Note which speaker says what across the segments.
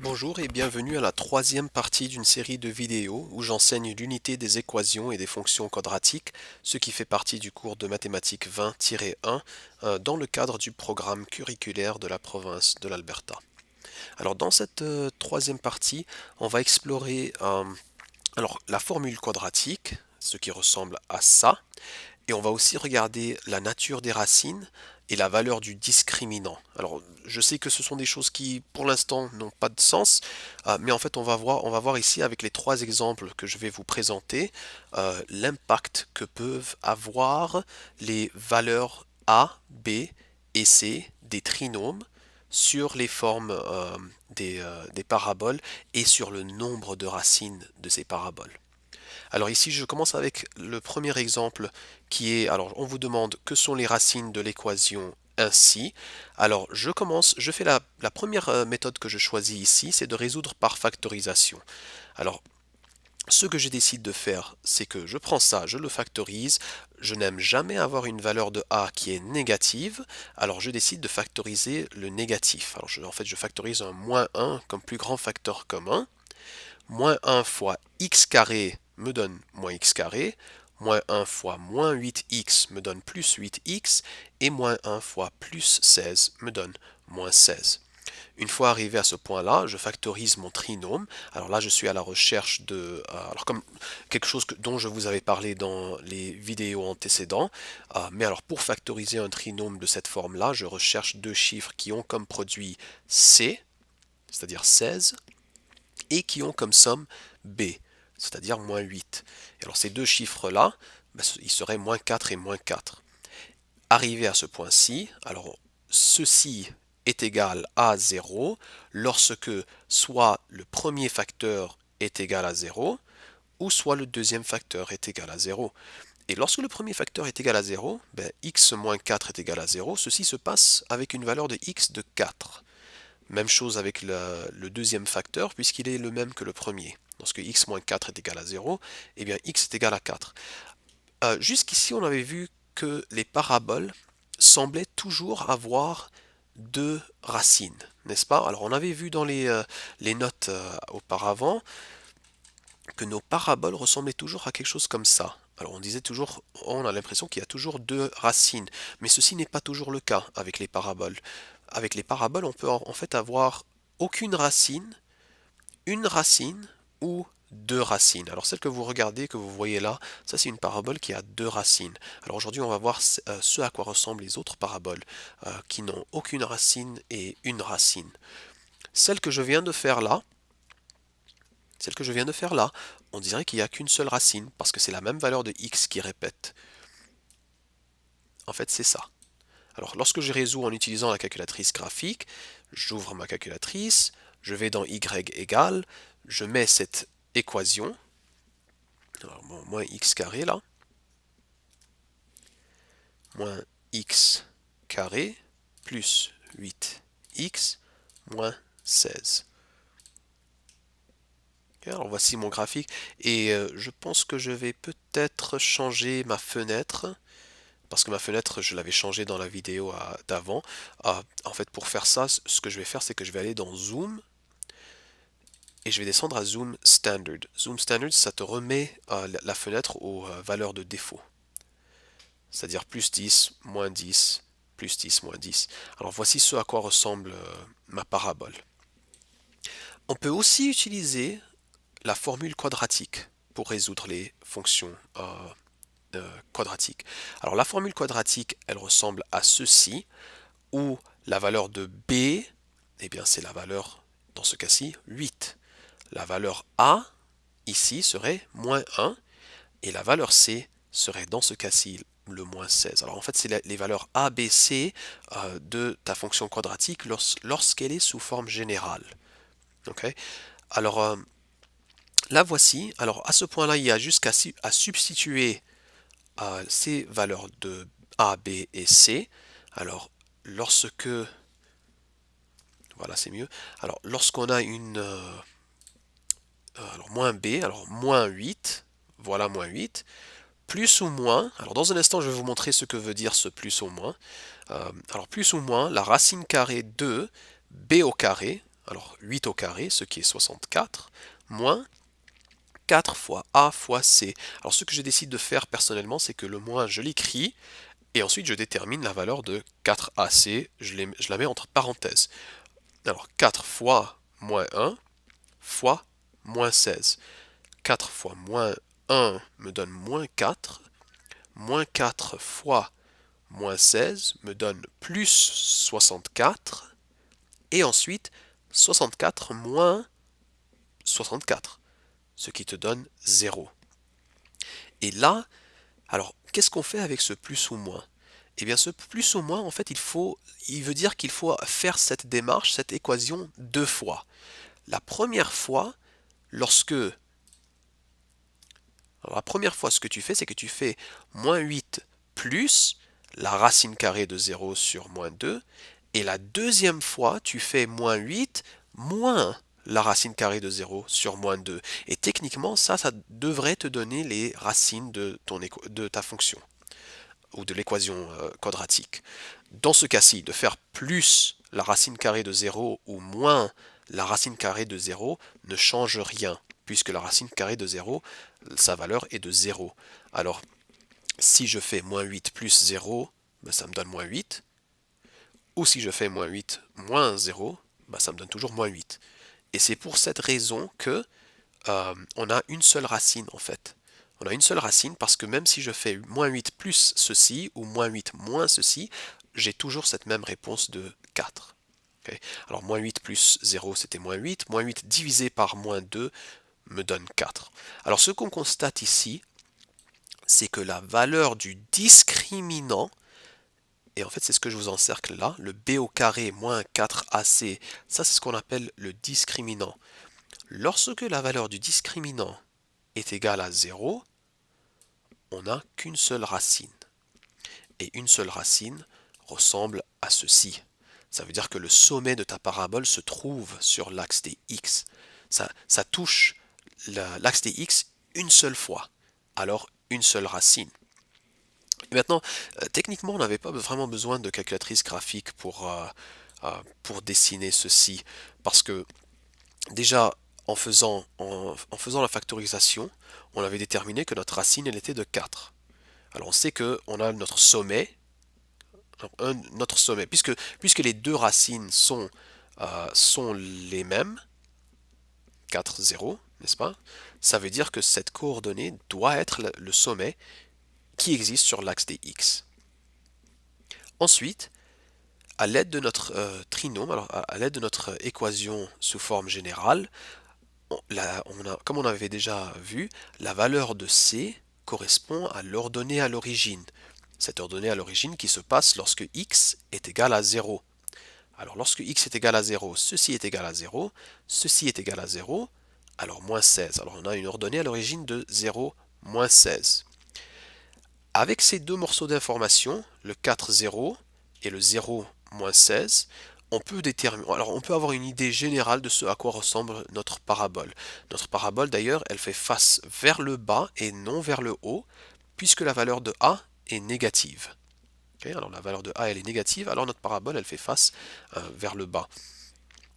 Speaker 1: Bonjour et bienvenue à la troisième partie d'une série de vidéos où j'enseigne l'unité des équations et des fonctions quadratiques, ce qui fait partie du cours de mathématiques 20-1 dans le cadre du programme curriculaire de la province de l'Alberta. Alors dans cette troisième partie, on va explorer la formule quadratique, ce qui ressemble à ça, et on va aussi regarder la nature des racines et la valeur du discriminant. Alors, je sais que ce sont des choses qui, pour l'instant, n'ont pas de sens, mais en fait, on va voir ici avec les trois exemples que je vais vous présenter, l'impact que peuvent avoir les valeurs A, B et C des trinômes sur les formes des paraboles et sur le nombre de racines de ces paraboles. Alors ici, je commence avec le premier exemple qui est, alors on vous demande que sont les racines de l'équation ainsi. Alors je fais la première méthode que je choisis ici, c'est de résoudre par factorisation. Alors ce que je décide de faire, c'est que je prends ça, je le factorise, je n'aime jamais avoir une valeur de a qui est négative, alors je décide de factoriser le négatif. Alors en fait, je factorise un moins 1 comme plus grand facteur commun. Moins 1 fois x carré me donne moins x carré, moins 1 fois moins 8x me donne plus 8x, et moins 1 fois plus 16 me donne moins 16. Une fois arrivé à ce point-là, je factorise mon trinôme. Alors là, je suis à la recherche de, alors comme quelque chose dont je vous avais parlé dans les vidéos antécédentes. Mais alors pour factoriser un trinôme de cette forme-là, je recherche deux chiffres qui ont comme produit c, c'est-à-dire 16, et qui ont comme somme b, c'est-à-dire moins 8. Et alors ces deux chiffres-là, ils seraient moins 4 et moins 4. Arrivé à ce point-ci, alors ceci est égal à 0 lorsque soit le premier facteur est égal à 0 ou soit le deuxième facteur est égal à 0. Et lorsque le premier facteur est égal à 0, x moins 4 est égal à 0, ceci se passe avec une valeur de x de 4. Même chose avec le deuxième facteur, puisqu'il est le même que le premier. Lorsque x-4 est égal à 0, eh bien x est égal à 4. Jusqu'ici, on avait vu que les paraboles semblaient toujours avoir deux racines, n'est-ce pas? Alors on avait vu dans les notes auparavant que nos paraboles ressemblaient toujours à quelque chose comme ça. Alors on disait toujours, on a l'impression qu'il y a toujours deux racines, mais ceci n'est pas toujours le cas avec les paraboles. Avec les paraboles, on peut en fait avoir aucune racine, une racine ou deux racines. Alors celle que vous regardez, que vous voyez là, ça c'est une parabole qui a deux racines. Alors aujourd'hui on va voir ce à quoi ressemblent les autres paraboles qui n'ont aucune racine et une racine. Celle que je viens de faire là, celle que je viens de faire là, on dirait qu'il n'y a qu'une seule racine parce que c'est la même valeur de x qui répète. En fait c'est ça. Alors lorsque je résous en utilisant la calculatrice graphique, j'ouvre ma calculatrice, je vais dans y égale, je mets cette équation, alors moins x carré là, moins x carré plus 8x moins 16. Alors voici mon graphique et je pense que je vais peut-être changer ma fenêtre parce que ma fenêtre je l'avais changée dans la vidéo d'avant. En fait pour faire ça, ce que je vais faire c'est que je vais aller dans Zoom et je vais descendre à Zoom Standard. Zoom Standard ça te remet la fenêtre aux valeurs de défaut. C'est-à-dire plus 10, moins 10, plus 10, moins 10. Alors voici ce à quoi ressemble ma parabole. On peut aussi utiliser la formule quadratique pour résoudre les fonctions quadratiques. Alors la formule quadratique, elle ressemble à ceci, où la valeur de b, eh bien c'est la valeur, dans ce cas-ci, 8. La valeur a, ici, serait moins 1, et la valeur c serait dans ce cas-ci le moins 16. Alors en fait, c'est les valeurs a, b, c de ta fonction quadratique lorsqu'elle est sous forme générale. Okay. Alors là voici, alors à ce point-là, il y a juste à substituer ces valeurs de a, b et c. Alors lorsque, voilà c'est mieux, alors lorsqu'on a une, alors moins b, alors moins 8, voilà moins 8, plus ou moins, alors dans un instant je vais vous montrer ce que veut dire ce plus ou moins. Alors plus ou moins, la racine carrée de b au carré, alors 8 au carré, ce qui est 64, moins 4 fois A fois C. Alors ce que je décide de faire personnellement, c'est que le moins, je l'écris, et ensuite je détermine la valeur de 4AC, je la mets entre parenthèses. Alors 4 fois moins 1 fois moins 16. 4 fois moins 1 me donne moins 4. Moins 4 fois moins 16 me donne plus 64. Et ensuite 64 moins 64, ce qui te donne 0. Et là, alors qu'est-ce qu'on fait avec ce plus ou moins? Eh bien ce plus ou moins, en fait, il veut dire qu'il faut faire cette démarche, cette équation deux fois. La première fois, lorsque Alors, la première fois, ce que tu fais, c'est que tu fais moins 8 plus la racine carrée de 0 sur moins 2. Et la deuxième fois, tu fais moins 8 moins la racine carrée de 0 sur moins 2. Et techniquement, ça devrait te donner les racines de ta fonction ou de l'équation quadratique. Dans ce cas-ci, de faire plus la racine carrée de 0 ou moins la racine carrée de 0 ne change rien, puisque la racine carrée de 0, sa valeur est de 0. Alors, si je fais moins 8 plus 0, ben, ça me donne moins 8. Ou si je fais moins 8 moins 0, ben, ça me donne toujours moins 8. Et c'est pour cette raison que on a une seule racine en fait. On a une seule racine parce que même si je fais moins 8 plus ceci ou moins 8 moins ceci, j'ai toujours cette même réponse de 4. Okay. Alors moins 8 plus 0 c'était moins 8 divisé par moins 2 me donne 4. Alors ce qu'on constate ici, c'est que la valeur du discriminant, et en fait c'est ce que je vous encercle là, le b au carré moins 4ac, ça c'est ce qu'on appelle le discriminant. Lorsque la valeur du discriminant est égale à 0, on n'a qu'une seule racine. Et une seule racine ressemble à ceci. Ça veut dire que le sommet de ta parabole se trouve sur l'axe des x. Ça touche l'axe des x une seule fois. Alors une seule racine. Et maintenant, techniquement, on n'avait pas vraiment besoin de calculatrice graphique pour dessiner ceci. Parce que déjà, en faisant la factorisation, on avait déterminé que notre racine, elle était de 4. Alors on sait qu'on a notre sommet, puisque les deux racines sont les mêmes, 4, 0, n'est-ce pas? Ça veut dire que cette coordonnée doit être le sommet qui existe sur l'axe des x. Ensuite, à l'aide de notre trinôme, alors à l'aide de notre équation sous forme générale, comme on avait déjà vu, la valeur de c correspond à l'ordonnée à l'origine. Cette ordonnée à l'origine qui se passe lorsque x est égal à 0. Alors lorsque x est égal à 0, ceci est égal à 0, ceci est égal à 0, alors moins 16. Alors on a une ordonnée à l'origine de 0, moins 16. Avec ces deux morceaux d'information, le 4, 0 et le 0, moins 16, on peut avoir une idée générale de ce à quoi ressemble notre parabole. Notre parabole d'ailleurs, elle fait face vers le bas et non vers le haut, puisque la valeur de a est négative. Okay, alors la valeur de a elle est négative, alors notre parabole elle fait face vers le bas.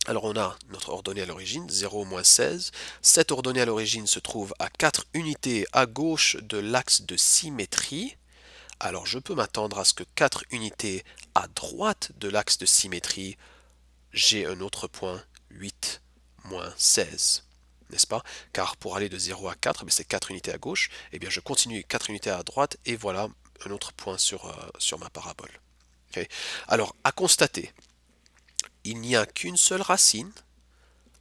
Speaker 1: Alors on a notre ordonnée à l'origine, 0, moins 16. Cette ordonnée à l'origine se trouve à 4 unités à gauche de l'axe de symétrie. Alors je peux m'attendre à ce que 4 unités à droite de l'axe de symétrie, j'ai un autre point, 8, moins 16. N'est-ce pas? Car pour aller de 0 à 4, c'est 4 unités à gauche, et bien je continue 4 unités à droite, et voilà un autre point sur ma parabole. Okay. Alors, à constater, il n'y a qu'une seule racine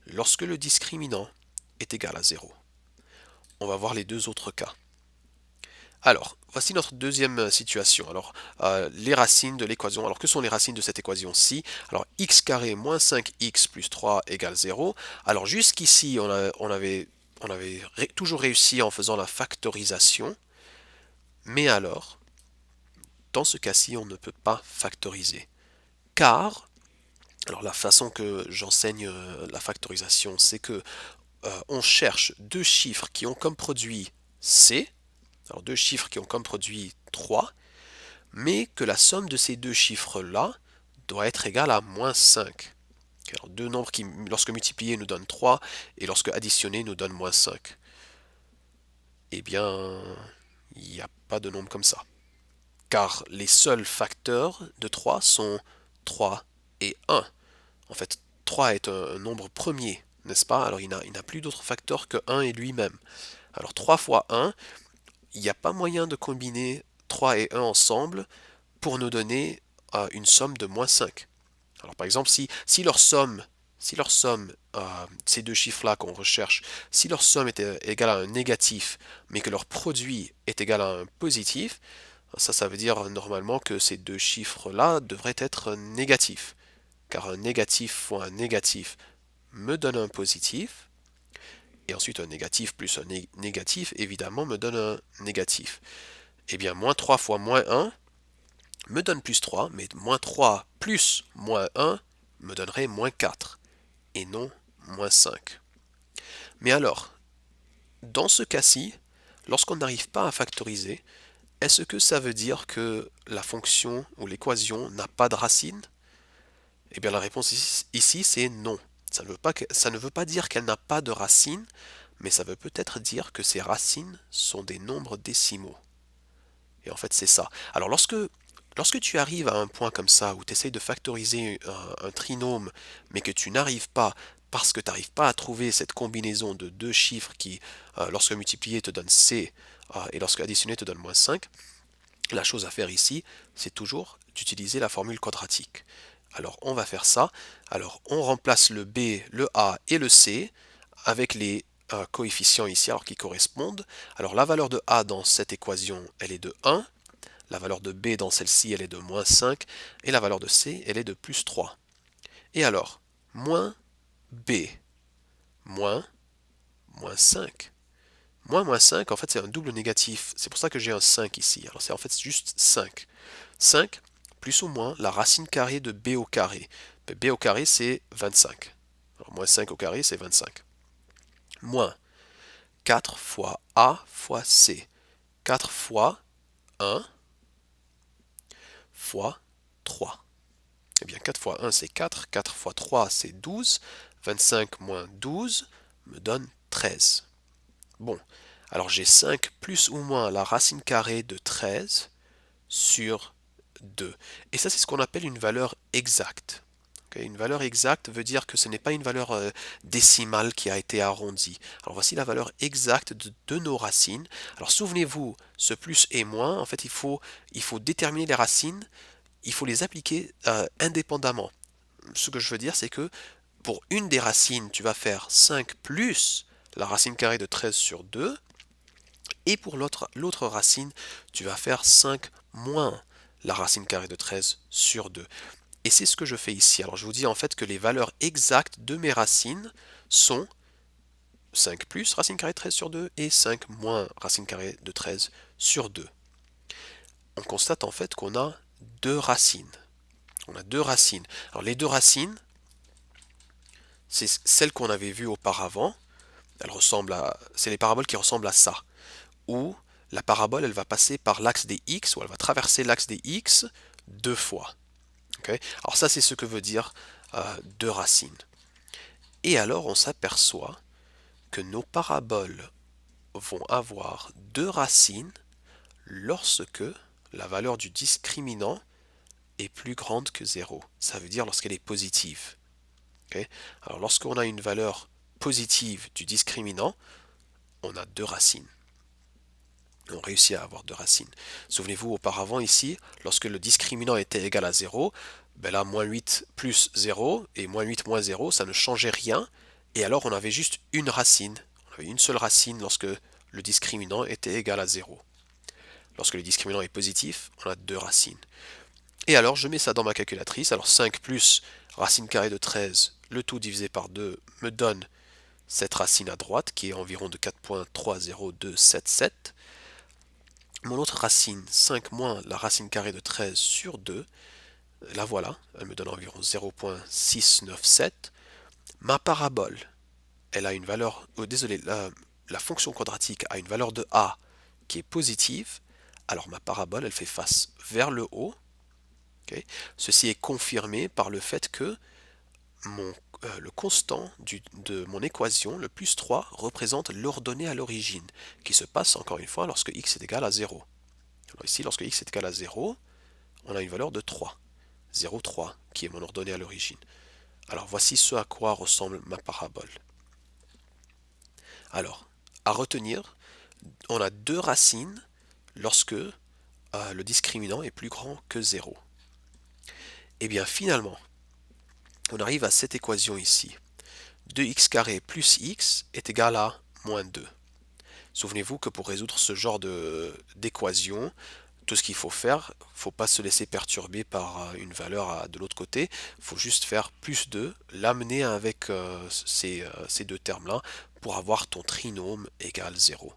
Speaker 1: lorsque le discriminant est égal à 0. On va voir les deux autres cas. Alors, voici notre deuxième situation. Alors, les racines de l'équation. Alors, que sont les racines de cette équation-ci? Alors, x carré moins 5x plus 3 égale 0. Alors, jusqu'ici, on avait toujours réussi en faisant la factorisation. Mais alors, dans ce cas-ci, on ne peut pas factoriser. Car, alors la façon que j'enseigne la factorisation, c'est que on cherche deux chiffres qui ont comme produit c, alors deux chiffres qui ont comme produit 3, mais que la somme de ces deux chiffres-là doit être égale à moins 5. Alors, deux nombres qui, lorsque multipliés, nous donnent 3 et lorsque additionnés, nous donnent moins 5. Eh bien, il n'y a pas de nombre comme ça. Car les seuls facteurs de 3 sont 3 et 1. En fait, 3 est un nombre premier, n'est-ce pas? Alors il n'a plus d'autres facteurs que 1 et lui-même. Alors 3 fois 1, il n'y a pas moyen de combiner 3 et 1 ensemble pour nous donner une somme de moins 5. Alors par exemple, si leur somme, ces deux chiffres-là qu'on recherche, si leur somme est égale à un négatif, mais que leur produit est égal à un positif, ça veut dire normalement que ces deux chiffres-là devraient être négatifs. Car un négatif fois un négatif me donne un positif, et ensuite un négatif plus un négatif, évidemment, me donne un négatif. Eh bien, moins 3 fois moins 1 me donne plus 3, mais moins 3 plus moins 1 me donnerait moins 4, et non moins 5. Mais alors, dans ce cas-ci, lorsqu'on n'arrive pas à factoriser, est-ce que ça veut dire que la fonction ou l'équation n'a pas de racine? Eh bien, la réponse ici, c'est non. Ça ne veut pas dire qu'elle n'a pas de racine, mais ça veut peut-être dire que ces racines sont des nombres décimaux. Et en fait, c'est ça. Alors, lorsque tu arrives à un point comme ça, où tu essayes de factoriser un trinôme, mais que tu n'arrives pas, parce que tu n'arrives pas à trouver cette combinaison de deux chiffres qui, lorsque multipliés, te donne C, et lorsque additionné, te donne moins 5, la chose à faire ici, c'est toujours d'utiliser la formule quadratique. Alors on va faire ça. Alors on remplace le B, le A et le C avec les coefficients ici alors qui correspondent. Alors la valeur de A dans cette équation, elle est de 1. La valeur de B dans celle-ci, elle est de moins 5. Et la valeur de C, elle est de plus 3. Et alors, moins B, moins 5. Moins 5, en fait, c'est un double négatif. C'est pour ça que j'ai un 5 ici. Alors c'est en fait juste 5. 5 plus ou moins la racine carrée de b au carré. B au carré, c'est 25. Alors, moins 5 au carré, c'est 25. Moins 4 fois a fois c. 4 fois 1 fois 3. Eh bien, 4 fois 1, c'est 4. 4 fois 3, c'est 12. 25 moins 12 me donne 13. Bon, alors j'ai 5 plus ou moins la racine carrée de 13 sur 2. Et ça, c'est ce qu'on appelle une valeur exacte. Okay, une valeur exacte veut dire que ce n'est pas une valeur décimale qui a été arrondie. Alors voici la valeur exacte de nos racines. Alors souvenez-vous, ce plus et moins, en fait, il faut déterminer les racines, il faut les appliquer indépendamment. Ce que je veux dire, c'est que pour une des racines, tu vas faire 5 plus la racine carrée de 13 sur 2, et pour l'autre racine, tu vas faire 5 moins la racine carrée de 13 sur 2. Et c'est ce que je fais ici. Alors je vous dis en fait que les valeurs exactes de mes racines sont 5 plus racine carrée de 13 sur 2 et 5 moins racine carrée de 13 sur 2. On constate en fait qu'on a deux racines. On a deux racines. Alors les deux racines, c'est celles qu'on avait vues auparavant. C'est les paraboles qui ressemblent à ça. Où la parabole, elle va passer par l'axe des x, ou elle va traverser l'axe des x deux fois. Okay. Alors ça, c'est ce que veut dire deux racines. Et alors, on s'aperçoit que nos paraboles vont avoir deux racines lorsque la valeur du discriminant est plus grande que 0. Ça veut dire lorsqu'elle est positive. Okay. Alors lorsqu'on a une valeur positive du discriminant, on a deux racines. On réussit à avoir deux racines. Souvenez-vous auparavant ici, lorsque le discriminant était égal à 0, ben là, moins 8 plus 0 et moins 8 moins 0, ça ne changeait rien. Et alors, on avait juste une racine. On avait une seule racine lorsque le discriminant était égal à 0. Lorsque le discriminant est positif, on a deux racines. Et alors, je mets ça dans ma calculatrice. Alors, 5 plus racine carrée de 13, le tout divisé par 2, me donne cette racine à droite, qui est environ de 4,30277. Mon autre racine, 5 moins la racine carrée de 13 sur 2, la voilà, elle me donne environ 0,697. Ma parabole, elle a une valeur, désolé, la fonction quadratique a une valeur de a qui est positive, alors ma parabole, elle fait face vers le haut. Okay. Ceci est confirmé par le fait que le constant de mon équation, le plus 3, représente l'ordonnée à l'origine, qui se passe encore une fois lorsque x est égal à 0. Alors ici, lorsque x est égal à 0, on a une valeur de 3. 0, 3, qui est mon ordonnée à l'origine. Alors voici ce à quoi ressemble ma parabole. Alors, à retenir, on a deux racines lorsque le discriminant est plus grand que 0. Et bien finalement, on arrive à cette équation ici. 2x carré plus x est égal à moins 2. Souvenez-vous que pour résoudre ce genre d'équation, tout ce qu'il faut faire, il ne faut pas se laisser perturber par une valeur de l'autre côté, il faut juste faire plus 2, l'amener avec ces deux termes-là pour avoir ton trinôme égal 0.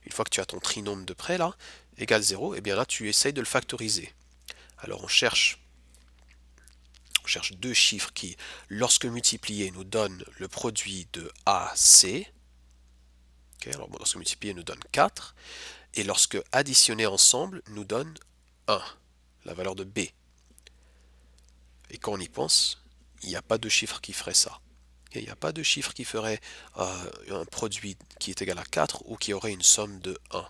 Speaker 1: Une fois que tu as ton trinôme de près là, égal 0, et bien là tu essayes de le factoriser. Alors on cherche deux chiffres qui, lorsque multipliés, nous donnent le produit de AC. Okay, alors lorsque multipliés, nous donne 4. Et lorsque additionnés ensemble, nous donne 1, la valeur de B. Et quand on y pense, il n'y a pas de chiffre qui ferait ça. Il n'y a pas de chiffre qui ferait un produit qui est égal à 4 ou qui aurait une somme de 1.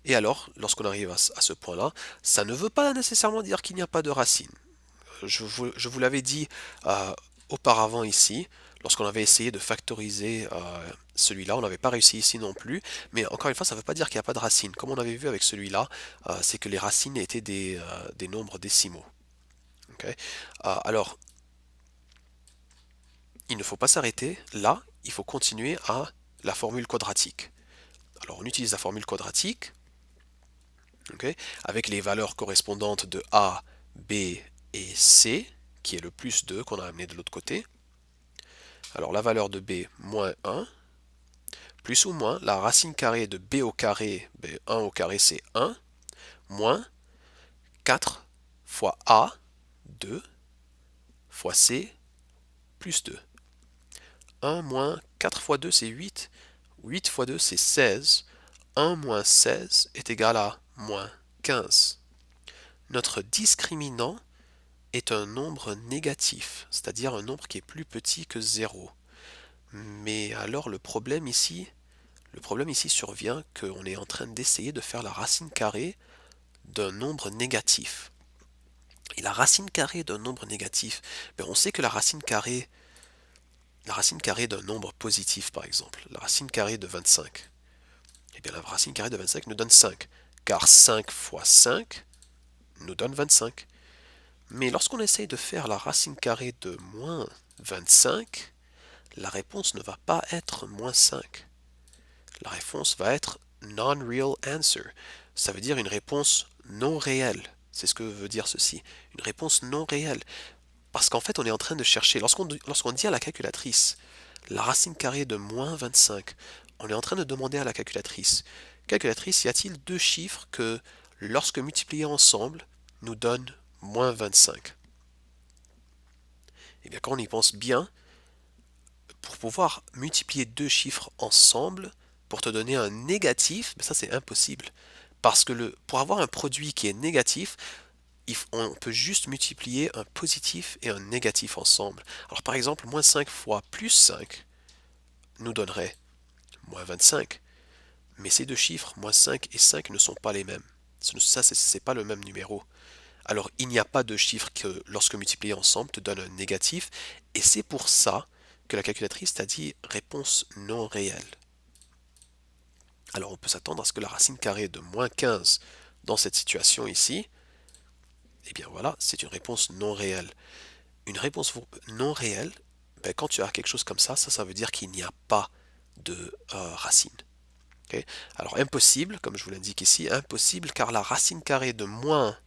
Speaker 1: Et alors, lorsqu'on arrive à ce point-là, ça ne veut pas nécessairement dire qu'il n'y a pas de racine. Je vous l'avais dit auparavant ici, lorsqu'on avait essayé de factoriser celui-là, on n'avait pas réussi ici non plus, mais encore une fois, ça ne veut pas dire qu'il n'y a pas de racine. Comme on avait vu avec celui-là, c'est que les racines étaient des nombres décimaux. Okay. Alors, il ne faut pas s'arrêter là, il faut continuer à la formule quadratique. Alors, on utilise la formule quadratique, okay, avec les valeurs correspondantes de A, B et C, qui est le plus 2 qu'on a amené de l'autre côté. Alors la valeur de B, moins 1, plus ou moins la racine carrée de B au carré, B 1 au carré c'est 1, moins 4 fois A, 2, fois C, plus 2. 1 moins 4 fois 2 c'est 8, 8 fois 2 c'est 16, 1 moins 16 est égal à moins 15. Notre discriminant est un nombre négatif, c'est-à-dire un nombre qui est plus petit que 0. Mais alors le problème ici survient qu'on est en train d'essayer de faire la racine carrée d'un nombre négatif. Et la racine carrée d'un nombre négatif, on sait que la racine carrée d'un nombre positif par exemple, la racine carrée de 25, eh bien la racine carrée de 25 nous donne 5, car 5 fois 5 nous donne 25. Mais lorsqu'on essaye de faire la racine carrée de moins 25, la réponse ne va pas être moins 5. La réponse va être non-real answer. Ça veut dire une réponse non réelle. C'est ce que veut dire ceci. Une réponse non réelle. Parce qu'en fait, on est en train de chercher, lorsqu'on dit à la calculatrice la racine carrée de moins 25, on est en train de demander à la calculatrice, calculatrice, y a-t-il deux chiffres que, lorsque multipliés ensemble, nous donnent moins 25? Eh bien, quand on y pense bien, pour pouvoir multiplier deux chiffres ensemble, pour te donner un négatif, ça c'est impossible. Parce que pour avoir un produit qui est négatif, on peut juste multiplier un positif et un négatif ensemble. Alors par exemple, moins 5 fois plus 5 nous donnerait moins 25. Mais ces deux chiffres, moins 5 et 5, ne sont pas les mêmes. Ça, c'est pas le même numéro. Alors il n'y a pas de chiffre que, lorsque multiplié ensemble, te donne un négatif. Et c'est pour ça que la calculatrice t'a dit réponse non réelle. Alors on peut s'attendre à ce que la racine carrée de moins 15 dans cette situation ici, eh bien voilà, c'est une réponse non réelle. Une réponse non réelle, quand tu as quelque chose comme ça veut dire qu'il n'y a pas de racine. Okay. Alors impossible, comme je vous l'indique ici, impossible car la racine carrée de moins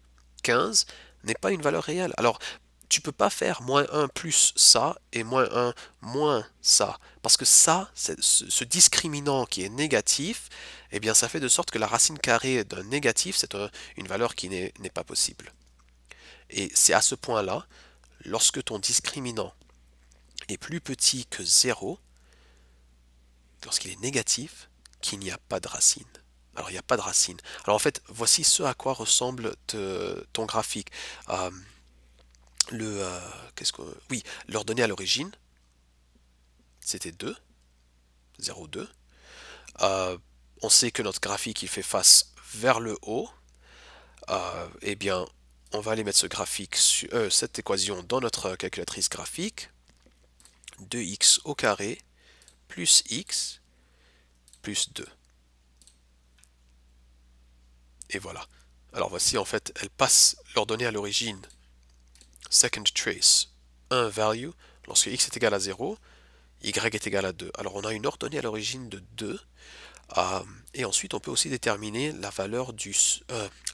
Speaker 1: 15 n'est pas une valeur réelle. Alors tu peux pas faire moins 1 plus ça et moins 1 moins ça. Parce que ça, ce discriminant qui est négatif, eh bien ça fait de sorte que la racine carrée d'un négatif, c'est une valeur qui n'est pas possible. Et c'est à ce point-là, lorsque ton discriminant est plus petit que 0, lorsqu'il est négatif, qu'il n'y a pas de racine. Alors il n'y a pas de racine. Alors en fait, voici ce à quoi ressemble ton graphique. Oui, leur données à l'origine, c'était 2, 0, 2. Euh, on sait que notre graphique il fait face vers le haut. Eh bien, on va aller mettre cette équation dans notre calculatrice graphique. 2x au carré plus x plus 2. Et voilà. Alors voici, en fait, elles passent leurs données à l'origine. Second trace, un value, lorsque x est égal à 0, y est égal à 2. Alors on a une ordonnée à l'origine de 2. Et ensuite, on peut aussi déterminer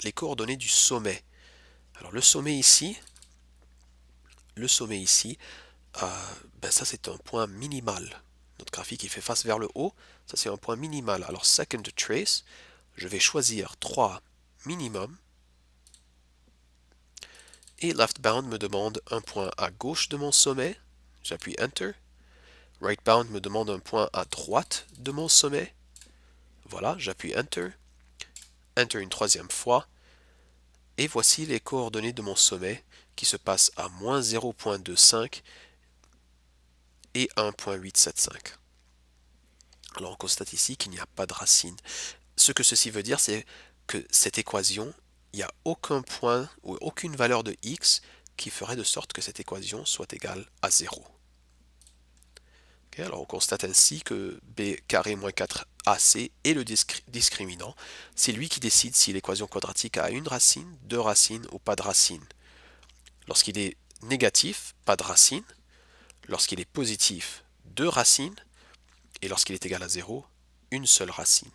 Speaker 1: les coordonnées du sommet. Alors le sommet ici, ça c'est un point minimal. Notre graphique il fait face vers le haut, ça c'est un point minimal. Alors second trace, je vais choisir 3 minimum. Et left bound me demande un point à gauche de mon sommet. J'appuie Enter. Right bound me demande un point à droite de mon sommet. Voilà, j'appuie Enter. Enter une troisième fois. Et voici les coordonnées de mon sommet qui se passent à moins 0.25 et 1.875. Alors on constate ici qu'il n'y a pas de racine. Ce que ceci veut dire, c'est que cette équation, il n'y a aucun point ou aucune valeur de x qui ferait de sorte que cette équation soit égale à 0. Okay, alors on constate ainsi que b carré moins 4ac est le discriminant. C'est lui qui décide si l'équation quadratique a une racine, deux racines ou pas de racine. Lorsqu'il est négatif, pas de racine. Lorsqu'il est positif, deux racines. Et lorsqu'il est égal à 0, une seule racine.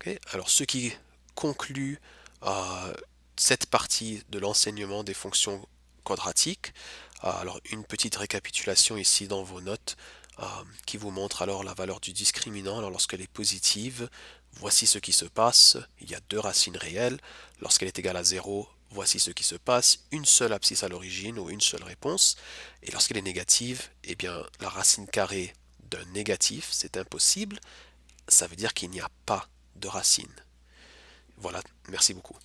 Speaker 1: Okay, alors ce qui conclut cette partie de l'enseignement des fonctions quadratiques. Alors une petite récapitulation ici dans vos notes qui vous montre alors la valeur du discriminant. Alors lorsqu'elle est positive, voici ce qui se passe. Il y a deux racines réelles. Lorsqu'elle est égale à 0, voici ce qui se passe. Une seule abscisse à l'origine ou une seule réponse. Et lorsqu'elle est négative, eh bien la racine carrée d'un négatif, c'est impossible. Ça veut dire qu'il n'y a pas de racine. Voilà, merci beaucoup.